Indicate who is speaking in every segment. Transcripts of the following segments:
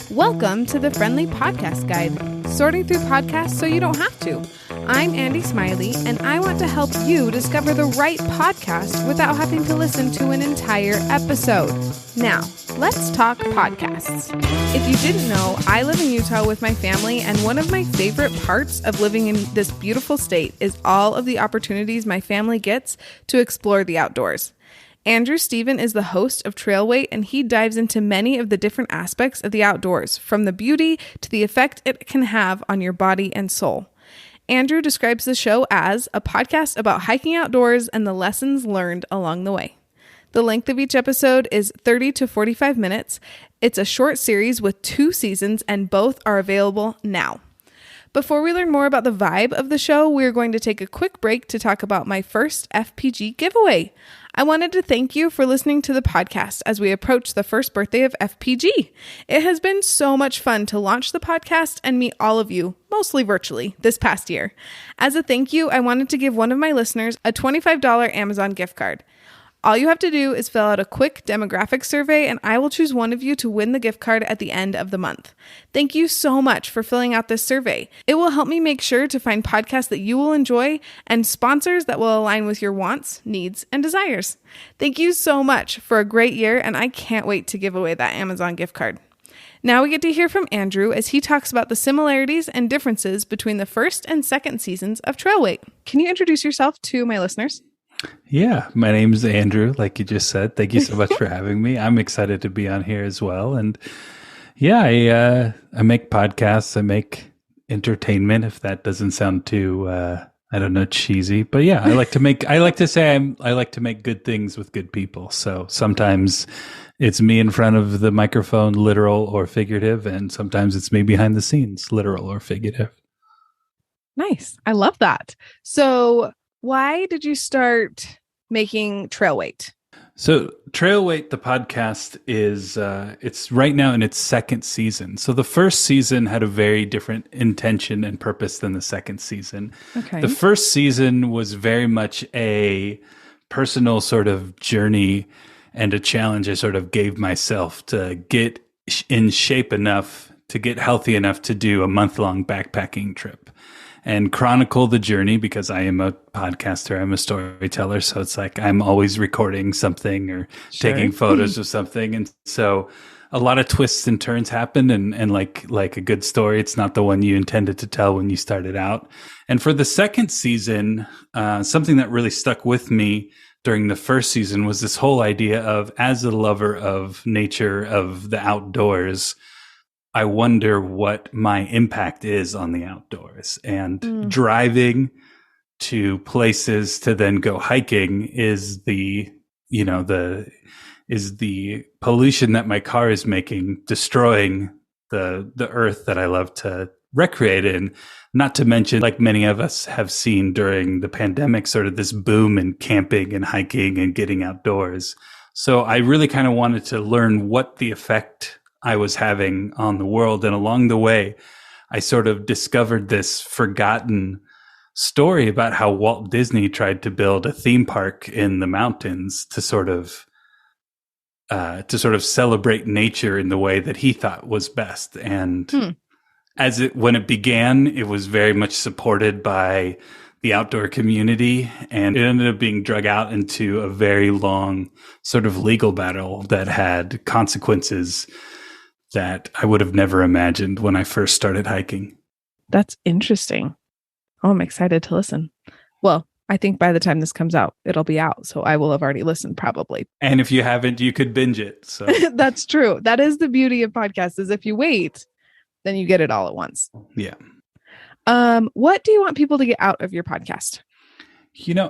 Speaker 1: Welcome to the Friendly Podcast Guide, sorting through podcasts so you don't have to. I'm Andy Smiley, and I want to help you discover the right podcast without having to listen to an entire episode. Now, let's talk podcasts. If you didn't know, I live in Utah with my family, and one of my favorite parts of living in this beautiful state is all of the opportunities my family gets to explore the outdoors. Andrew Stephen is the host of Trailweight, and he dives into many of the different aspects of the outdoors, from the beauty to the effect it can have on your body and soul. Andrew describes the show as a podcast about hiking outdoors and the lessons learned along the way. The length of each episode is 30 to 45 minutes. It's a short series with 2 seasons, and both are available now. Before we learn more about the vibe of the show, we're going to take a quick break to talk about my first FPG giveaway. I wanted to thank you for listening to the podcast as we approach the first birthday of FPG. It has been so much fun to launch the podcast and meet all of you, mostly virtually, this past year. As a thank you, I wanted to give one of my listeners a $25 Amazon gift card. All you have to do is fill out a quick demographic survey, and I will choose one of you to win the gift card at the end of the month. Thank you so much for filling out this survey. It will help me make sure to find podcasts that you will enjoy and sponsors that will align with your wants, needs, and desires. Thank you so much for a great year, and I can't wait to give away that Amazon gift card. Now we get to hear from Andrew as he talks about the similarities and differences between the first and second seasons of Trailweight. Can you introduce yourself to my listeners?
Speaker 2: Yeah, my name's Andrew, like you just said. Thank you so much for having me. I'm excited to be on here as well. And yeah, I make podcasts. I make entertainment, if that doesn't sound too, I don't know, cheesy. But yeah, I like to make good things with good people. So sometimes it's me in front of the microphone, literal or figurative. And sometimes it's me behind the scenes, literal or figurative.
Speaker 1: Nice. I love that. So why did you start making Trailweight?
Speaker 2: So Trailweight, the podcast, is it's right now in its second season. So the first season had a very different intention and purpose than the second season.
Speaker 1: Okay.
Speaker 2: The first season was very much a personal sort of journey and a challenge I sort of gave myself to get in shape enough, to get healthy enough to do a month-long backpacking trip and chronicle the journey, because I am a podcaster, I'm a storyteller. So it's like I'm always recording something or taking photos of something. And so a lot of twists and turns happen. And like a good story, it's not the one you intended to tell when you started out. And for the second season, something that really stuck with me during the first season was this whole idea of, as a lover of nature, of the outdoors, I wonder what my impact is on the outdoors. And driving to places to then go hiking is the pollution that my car is making, destroying the earth that I love to recreate in. Not to mention, like many of us have seen during the pandemic, sort of this boom in camping and hiking and getting outdoors. So I really kind of wanted to learn what the effect I was having on the world. And along the way, I sort of discovered this forgotten story about how Walt Disney tried to build a theme park in the mountains to sort of celebrate nature in the way that he thought was best. And when it began, it was very much supported by the outdoor community, and it ended up being drug out into a very long sort of legal battle that had consequences that I would have never imagined when I first started hiking.
Speaker 1: That's interesting. Oh, I'm excited to listen. Well, I think by the time this comes out, it'll be out. So I will have already listened probably.
Speaker 2: And if you haven't, you could binge it. So
Speaker 1: that's true. That is the beauty of podcasts, is if you wait, then you get it all at once.
Speaker 2: Yeah.
Speaker 1: What do you want people to get out of your podcast?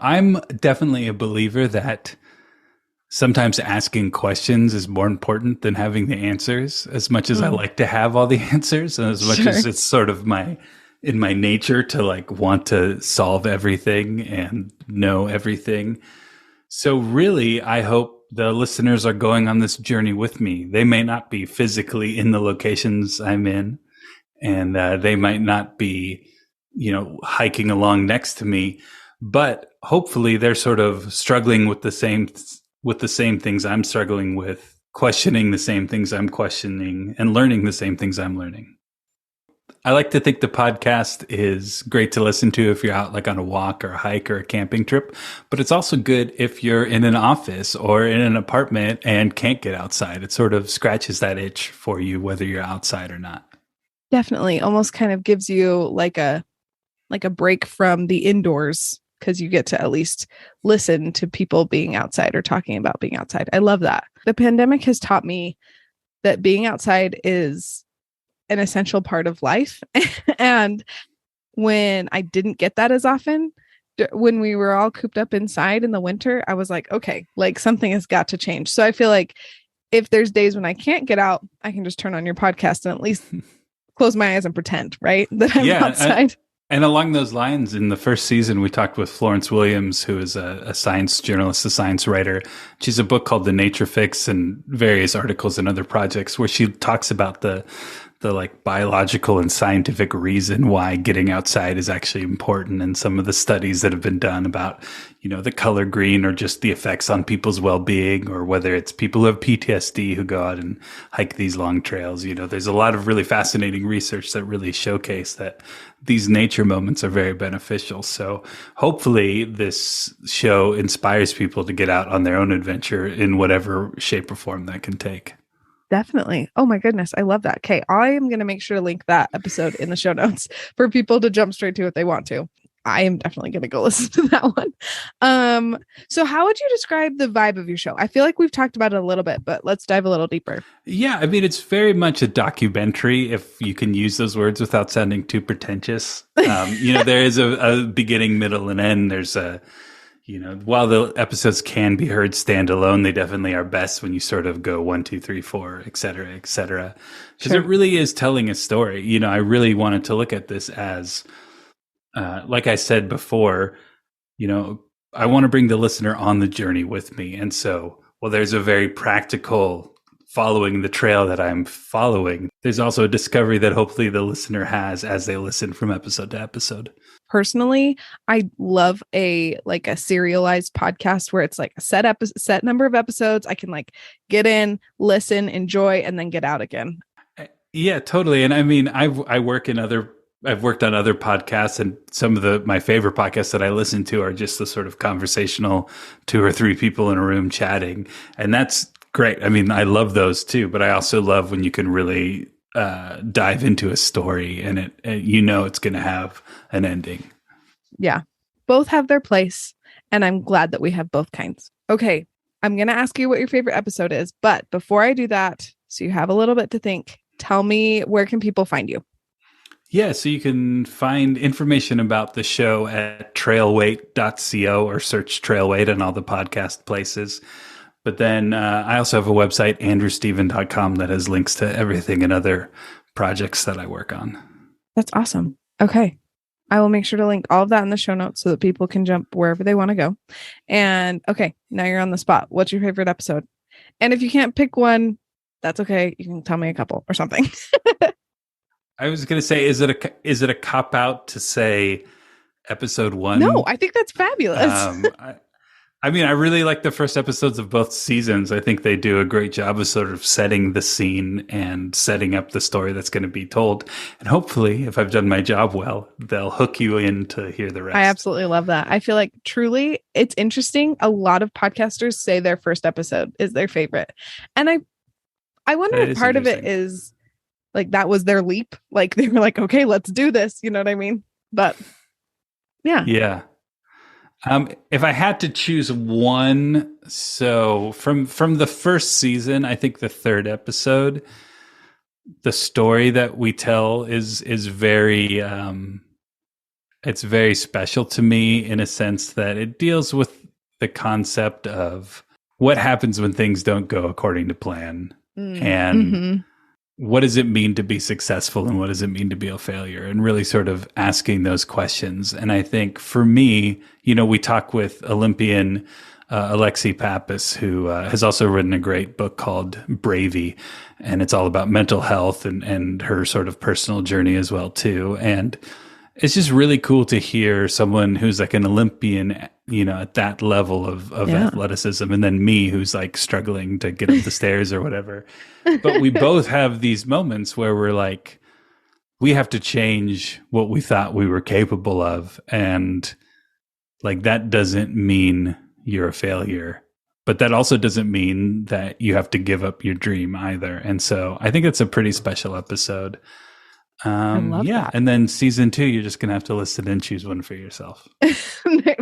Speaker 2: I'm definitely a believer that sometimes asking questions is more important than having the answers, as much as I like to have all the answers, and as much as it's sort of in my nature to like want to solve everything and know everything. So really, I hope the listeners are going on this journey with me. They may not be physically in the locations I'm in, and they might not be, hiking along next to me, but hopefully they're sort of struggling with the same things I'm struggling with questioning the same things I'm questioning and learning the same things I'm learning. I like to think the podcast is great to listen to if you're out like on a walk or a hike or a camping trip, but it's also good if you're in an office or in an apartment and can't get outside. It sort of scratches that itch for you, whether you're outside or not.
Speaker 1: Definitely. Almost kind of gives you like a break from the indoors, because you get to at least listen to people being outside or talking about being outside. I love that. The pandemic has taught me that being outside is an essential part of life. And when I didn't get that as often, when we were all cooped up inside in the winter, I was like, okay, like something has got to change. So I feel like if there's days when I can't get out, I can just turn on your podcast and at least close my eyes and pretend, right, that I'm outside.
Speaker 2: And along those lines, in the first season, we talked with Florence Williams, who is a science journalist, a science writer. She has a book called The Nature Fix and various articles and other projects where she talks about the like biological and scientific reason why getting outside is actually important, and some of the studies that have been done about, you know, the color green or just the effects on people's well-being, or whether it's people who have PTSD who go out and hike these long trails. You know, there's a lot of really fascinating research that really showcase that these nature moments are very beneficial. So hopefully this show inspires people to get out on their own adventure in whatever shape or form that can take.
Speaker 1: Definitely. Oh my goodness. I love that. Okay. I am going to make sure to link that episode in the show notes for people to jump straight to if they want to. I am definitely going to go listen to that one. So how would you describe the vibe of your show? I feel like we've talked about it a little bit, but let's dive a little deeper.
Speaker 2: Yeah. I mean, it's very much a documentary, if you can use those words without sounding too pretentious. You know, there is a beginning, middle, and end. There's you know, while the episodes can be heard standalone, they definitely are best when you sort of go 1, 2, 3, 4, et cetera, because
Speaker 1: Sure.
Speaker 2: it really is telling a story. You know, I really wanted to look at this as, like I said before, you know, I want to bring the listener on the journey with me. And so, well, there's a very practical following the trail that I'm following. There's also a discovery that hopefully the listener has as they listen from episode to episode.
Speaker 1: Personally, I love a serialized podcast where it's like a set number of episodes. I can like get in, listen, enjoy, and then get out again.
Speaker 2: Yeah, totally. And I mean, I've worked on other podcasts, and some of my favorite podcasts that I listen to are just the sort of conversational 2 or 3 people in a room chatting. And that's great. I mean, I love those too, but I also love when you can really dive into a story and it's going to have an ending.
Speaker 1: Yeah, both have their place, and I'm glad that we have both kinds. Okay, I'm going to ask you what your favorite episode is, but before I do that, so you have a little bit to think, tell me, where can people find you?
Speaker 2: Yeah, so you can find information about the show at trailweight.co or search Trailweight in all the podcast places. But then I also have a website, andrewsteven.com, that has links to everything and other projects that I work on.
Speaker 1: That's awesome. Okay. I will make sure to link all of that in the show notes so that people can jump wherever they want to go. And okay, now you're on the spot. What's your favorite episode? And if you can't pick one, that's okay. You can tell me a couple or something.
Speaker 2: I was going to say, is it a cop out to say episode 1?
Speaker 1: No, I think that's fabulous.
Speaker 2: I mean, I really like the first episodes of both seasons. I think they do a great job of sort of setting the scene and setting up the story that's going to be told. And hopefully, if I've done my job well, they'll hook you in to hear the rest.
Speaker 1: I absolutely love that. I feel like truly it's interesting. A lot of podcasters say their first episode is their favorite. And I wonder if part of it is like that was their leap. Like they were like, okay, let's do this. You know what I mean? But yeah.
Speaker 2: Yeah. If I had to choose one, so from the first season, I think the 3rd episode, the story that we tell is very it's very special to me in a sense that it deals with the concept of what happens when things don't go according to plan, and what does it mean to be successful and what does it mean to be a failure, and really sort of asking those questions. And I think for me, you know, we talk with Olympian Alexi Pappas, who has also written a great book called Bravey, and it's all about mental health and her sort of personal journey as well too. And it's just really cool to hear someone who's like an Olympian, at that level of athleticism, and then me who's like struggling to get up the stairs or whatever. But we both have these moments where we're like, we have to change what we thought we were capable of. And like, that doesn't mean you're a failure, but that also doesn't mean that you have to give up your dream either. And so I think it's a pretty special episode.
Speaker 1: I love that.
Speaker 2: And then season 2, you're just going to have to listen and choose one for yourself.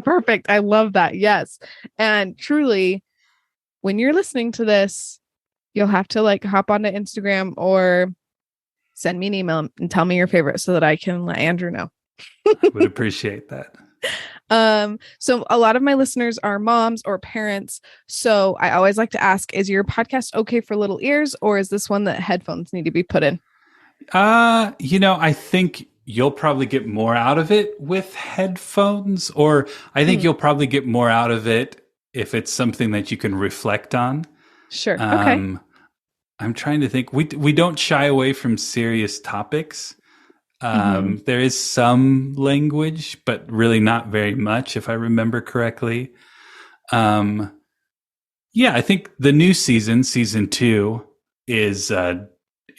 Speaker 1: Perfect. I love that. Yes. And truly, when you're listening to this, you'll have to like hop onto Instagram or send me an email and tell me your favorite so that I can let Andrew know.
Speaker 2: I would appreciate that.
Speaker 1: So a lot of my listeners are moms or parents. So I always like to ask, is your podcast okay for little ears, or is this one that headphones need to be put in?
Speaker 2: I think you'll probably get more out of it with headphones, or I think you'll probably get more out of it if it's something that you can reflect on.
Speaker 1: Sure. Okay.
Speaker 2: I'm trying to think. We don't shy away from serious topics. There is some language, but really not very much, if I remember correctly. I think the new season 2,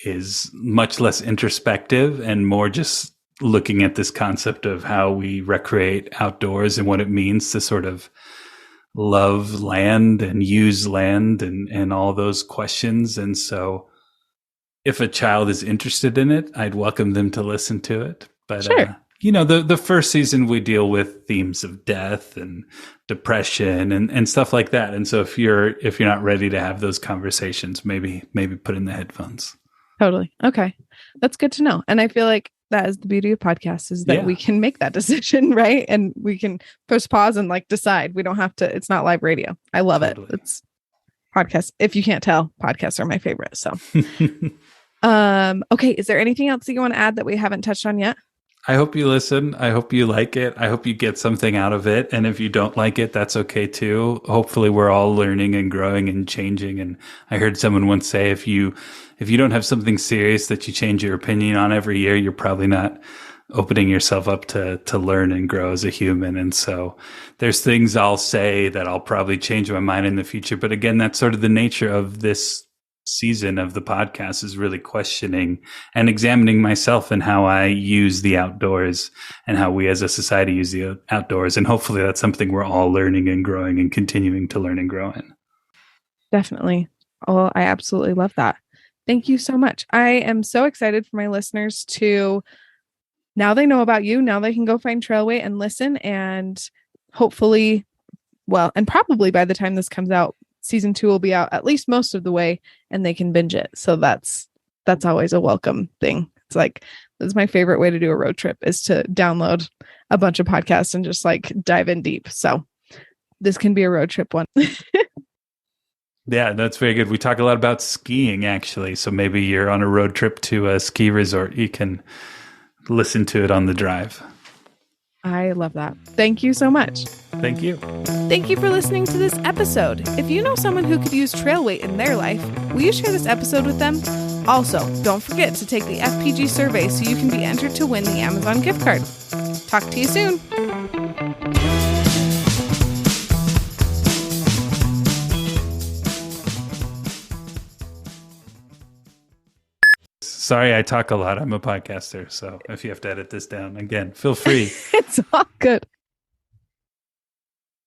Speaker 2: is much less introspective and more just looking at this concept of how we recreate outdoors and what it means to sort of love land and use land and all those questions. And so if a child is interested in it, I'd welcome them to listen to it. But,
Speaker 1: sure.
Speaker 2: The first season, we deal with themes of death and depression and stuff like that. And so if you're not ready to have those conversations, maybe put in the headphones. Totally.
Speaker 1: Okay. That's good to know. And I feel like that is the beauty of podcasts, is that we can make that decision, right? And we can push pause and like decide. We don't have to, it's not live radio. I love it. It's podcasts. If you can't tell, podcasts are my favorite. So, okay. Is there anything else that you want to add that we haven't touched on yet?
Speaker 2: I hope you listen. I hope you like it. I hope you get something out of it. And if you don't like it, that's okay too. Hopefully we're all learning and growing and changing. And I heard someone once say, if you don't have something serious that you change your opinion on every year, you're probably not opening yourself up to learn and grow as a human. And so there's things I'll say that I'll probably change my mind in the future. But again, that's sort of the nature of this season of the podcast, is really questioning and examining myself and how I use the outdoors and how we as a society use the outdoors. And hopefully that's something we're all learning and growing and continuing to learn and grow in.
Speaker 1: Definitely. Oh, I absolutely love that. Thank you so much. I am so excited for my listeners to, now they know about you, now they can go find Trailway and listen, and hopefully, and probably by the time this comes out, season 2 will be out at least most of the way, and they can binge it. So that's always a welcome thing. It's like, this is my favorite way to do a road trip, is to download a bunch of podcasts and just like dive in deep. So this can be a road trip one.
Speaker 2: Yeah, that's very good. We talk a lot about skiing, actually. So maybe you're on a road trip to a ski resort. You can listen to it on the drive.
Speaker 1: I love that. Thank you so much.
Speaker 2: Thank you.
Speaker 1: Thank you for listening to this episode. If you know someone who could use trail weight in their life, will you share this episode with them? Also, don't forget to take the FPG survey so you can be entered to win the Amazon gift card. Talk to you soon.
Speaker 2: Sorry, I talk a lot. I'm a podcaster. So if you have to edit this down, again, feel free.
Speaker 1: It's all good.